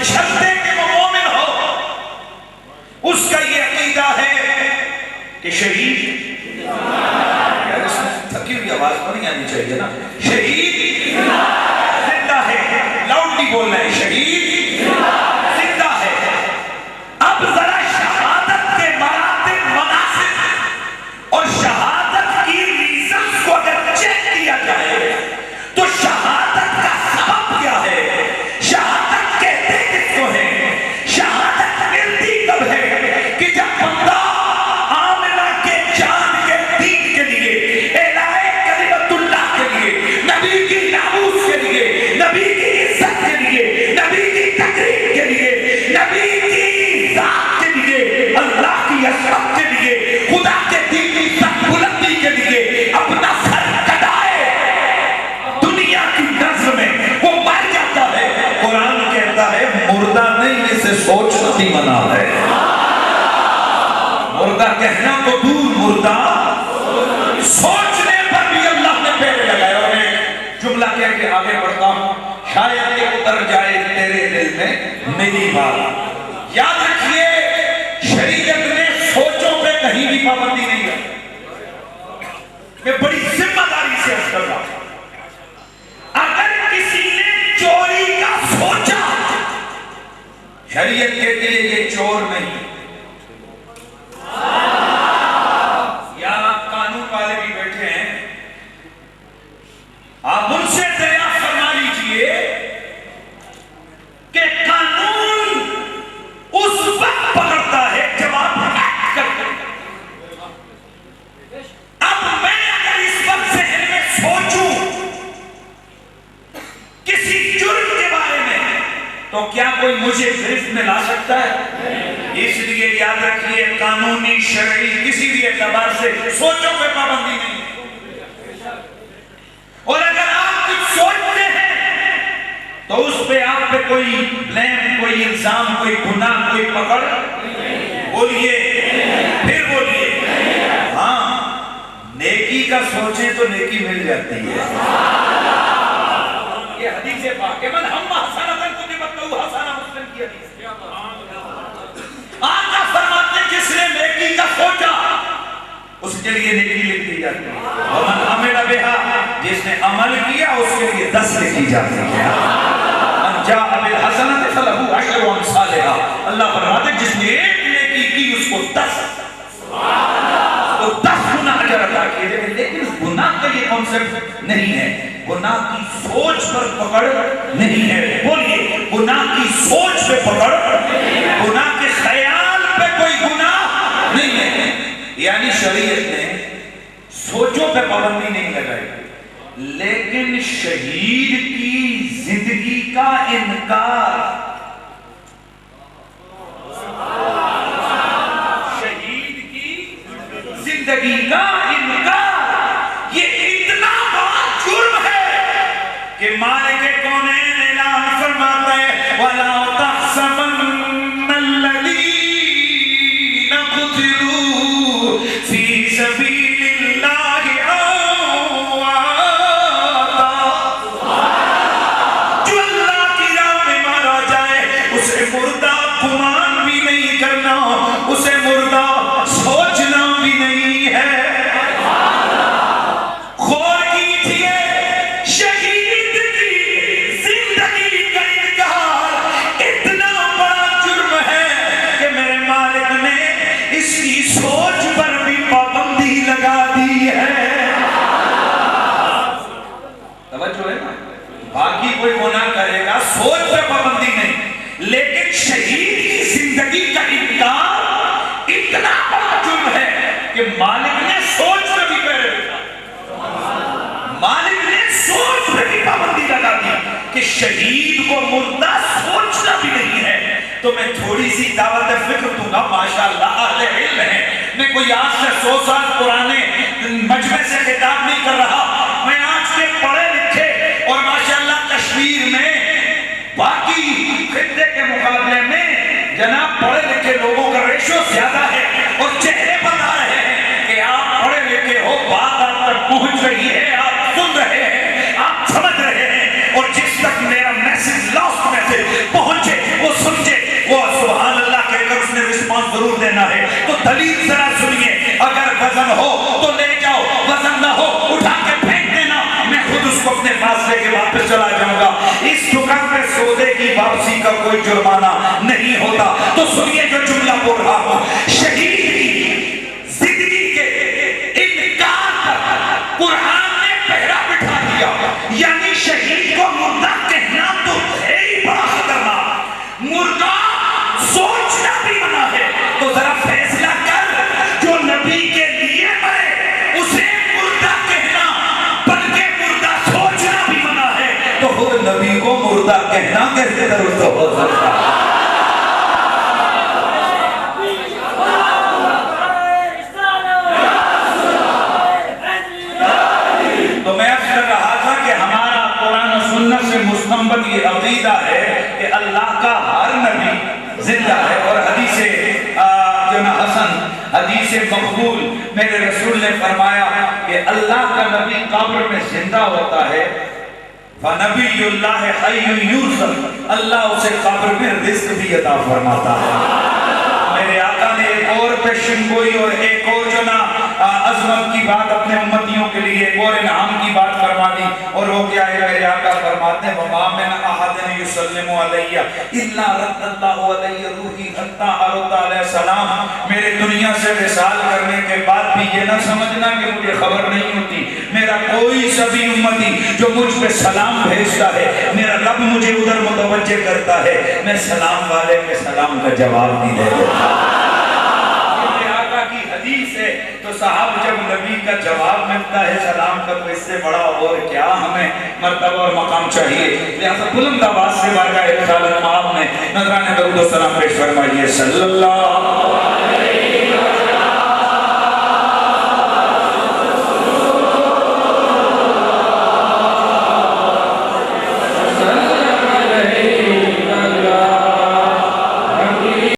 چھتے کہ وہ مومن ہو، اس کا یہ عقیدہ ہے کہ شہید، یار اس میں تھکی ہوئی آواز نہیں آنی چاہیے نا، شہید زندہ ہے، لاؤڈلی بولنا ہے، شہید زندہ ہے۔ اب ذرا شہادت کے مراتب، مناسب اور شہادت کی ریزنز کو اگر چیک کیا جائے تو شہادت کا سبب کیا ہے؟ شہادت کہتے کس کو ہے؟ شہادت ملتی کب ہے؟ کہ جب بندہ آمنہ کے چاند کے دین کے لیے، اعلاء کلمت اللہ کے لیے، نبی کی ناموس کے لیے، نبی کی عزت کے لیے، نبی کی تقریب کے لیے، نبی کی ذات کے لیے، اللہ کی عظمت کے لیے، خدا کے دین کی سر بلندی کے لیے اپنا سر کٹائے دنیا کی نظر میں، وہ مر جاتا ہے۔ قرآن کہتا ہے مردہ نہیں، اسے سوچنا بھی منع ہے۔ مردہ کہنا تو دور، مردہ سوچنے پر بھی اللہ نے پیڑ لگایا۔ اور میں جملہ کہہ کے آگے بڑھتا ہوں، شاید کہ اتر جائے تیرے دل میں میری بات۔ یاد رکھیے شریعت نے سوچوں پہ کہیں بھی پابندی نہیں ہے۔ میں بڑی ذمہ داری سے عرض کر رہا ہوں، اگر کسی نے چوری کا سوچا، شریعت کہتی ہے یہ چور نہیں۔ یہاں قانون والے بھی بیٹھے ہیں، آپ ان سے دریافت فرما لیجئے کہ قانون اس وقت پکڑتا ہے جب آپ ایکٹ کرتے ہیں۔ اب میں اگر اس وقت ذہن میں سوچوں کسی جرم کے بارے میں تو کیا کوئی مجھے گرفت میں لا سکتا ہے؟ اس لیے یاد رکھیے قانونی شرعی کسی بھی اعتبار سے سوچوں پہ پابندی نہیں ہے۔ اور اگر آپ کچھ سوچتے ہیں تو اس پہ آپ پہ کوئی بلیم، کوئی الزام، کوئی گناہ، کوئی پکڑ، بولیے پھر بولیے ہاں۔ نیکی کا سوچیں تو نیکی مل جاتی ہے۔ یہ حدیث پاک ہے، من ہم حسنۃ کتبت لہ حسنہ، مسلم کی حدیث۔ آقا فرماتے ہیں جس نے نیکی کا سوچا اس کے لیے نیکی لکھ دی جاتی ہے، اور من عمل بہا، جس نے عمل کیا اس کے لیے 10 لکھی جاتی ہے۔ من جاء بالحسنۃ فلہ عشر امثالھا، اللہ فرماتے ہیں جس نے ایک نیکی کی اس کو 10 گنا اجر عطا کیے جائیں۔ لیکن گناہ کا یہ کانسیپٹ نہیں ہے، گناہ کی سوچ پر پکڑ نہیں ہے۔ بولیے گناہ کی سوچ پہ پکڑ، گناہ کے خیال پہ کوئی گناہ نہیں ہے۔ یعنی شریعت نے سوچوں پہ پابندی نہیں لگائی، لیکن شہید کی زندگی کا انکار، شہید کی زندگی کا انکار، یہ اتنا بڑا جرم ہے کہ مالک کونین اعلان فرماتا ہے وَلَا تَحْسَبَنَّ الَّذِينَ قُتِلُوا فِي سَبِيلِ اللَّهِ أَمْوَاتًا، جو اللہ کی راہ میں مارا جائے اسے مردہ گمان بھی نہیں کرنا، اسے مردہ سوچنا بھی نہیں ہے۔ غور کیجئے، شہید کی زندگی کا انکار اتنا بڑا جرم ہے کہ میرے مالک نے اس کی سوچ پر بھی پابندی لگا دی ہے۔ توجہ ہے نا؟ باقی کوئی گناہ کرے گا سوچ پہ پابندی نہیں، لیکن شہید کی زندگی کا انکار اتنا بڑا جرم ہے کہ مالک نے سوچ پہ بھی پہرے رکھا، مالک نے سوچ پہ بھی پابندی لگا دی کہ شہید کو مردہ سوچنا بھی نہیں ہے۔ تو میں تھوڑی سی دعوت فکر دوں گا، ماشاءاللہ اہل علم ہے، میں کوئی آج سے 100 سال پرانے مجمع سے خطاب نہیں کر رہا، میں آج کے پڑھے لکھے اور ماشاءاللہ کشمیر میں باقی خطے کے مقابلے میں جناب پڑھے لکھے لوگوں کا ریشو زیادہ ہے، اور چہرے بتا رہے ہیں کہ آپ پڑھے لکھے ہو، بات آپ تک پہنچ رہی ہے، آپ سن رہے ہیں، آپ سمجھ رہے ہیں، اور جس تک میرا میسج لاسٹ میسج پہنچے وہ دلیل ذرا سنیے، اگر وزن ہو تو لے جاؤ، وزن نہ ہو اٹھا کے پھینک دینا، میں خود اس کو اپنے پاس لے کے واپس چلا جاؤں گا۔ اس دکان پہ سودے کی واپسی کا کوئی جرمانہ نہیں ہوتا۔ تو سنیے جو جملہ بول رہا ہوں، شہید کی زندگی کے انکار پر قرآن نے پہرا بٹھا دیا، یعنی شہید کو مردہ کہنا تو ہے ہی بڑا خطرناک، مردہ سوچنا بھی منع ہے۔ تو ذرا فیصلہ کر، جو نبی کے لیے مرے اسے مردہ کہنا بلکہ مردہ سوچنا بھی منع ہے، تو خود نبی کو مردہ کہنا کیسے درست ہو سکتا ہے؟ تو میں عرض کر رہا تھا کہ ہمارا قرآن و سنت سے مستنبط یہ عقیدہ ہے کہ اللہ کا ہر نبی زندہ ہے، اور حدیث حسن، حدیث مقبول، میرے رسول نے فرمایا کہ اللہ کا نبی قبر میں زندہ ہوتا ہے، فنبی اللہ حی یرزق، اللہ اسے قبر میں رزق بھی عطا فرماتا ہے۔ میرے آقا نے ایک اور پیشن گوئی اور ایک اور جو نا عظمت کی بات اپنے امتیوں کے لیے، ایک اور انعام کی بات فرما دی، اور وہ کیا ہے؟ میرے آقا فرماتے ہیں وَمَا مِنْ أَحَدٍ يُسَلِّمُ عَلَيَّ إِلَّا رَدَّ اللَّهُ عَلَيَّ رُوحِي حَتَّى أَرُدَّ عَلَيْهِ السَّلَامَ۔ میرے دنیا سے وصال کرنے کے بعد بھی یہ نہ سمجھنا کہ مجھے خبر نہیں ہوتی، میرا کوئی سبھی امتی جو مجھ پہ سلام بھیجتا ہے، میرا رب مجھے ادھر متوجہ کرتا ہے، میں سلام والے کے سلام کا جواب نہیں دے دیتا۔ حدیث ہے تو صاحب جب نبی کا جواب ملتا ہے سلام کا، تو اس سے بڑا اور کیا ہمیں مرتبہ اور مقام چاہیے؟ لہذا بلند آواز سے بارگاہ رسالت میں نذرانِ درود و سلام پیش فرمائیے، صلی اللہ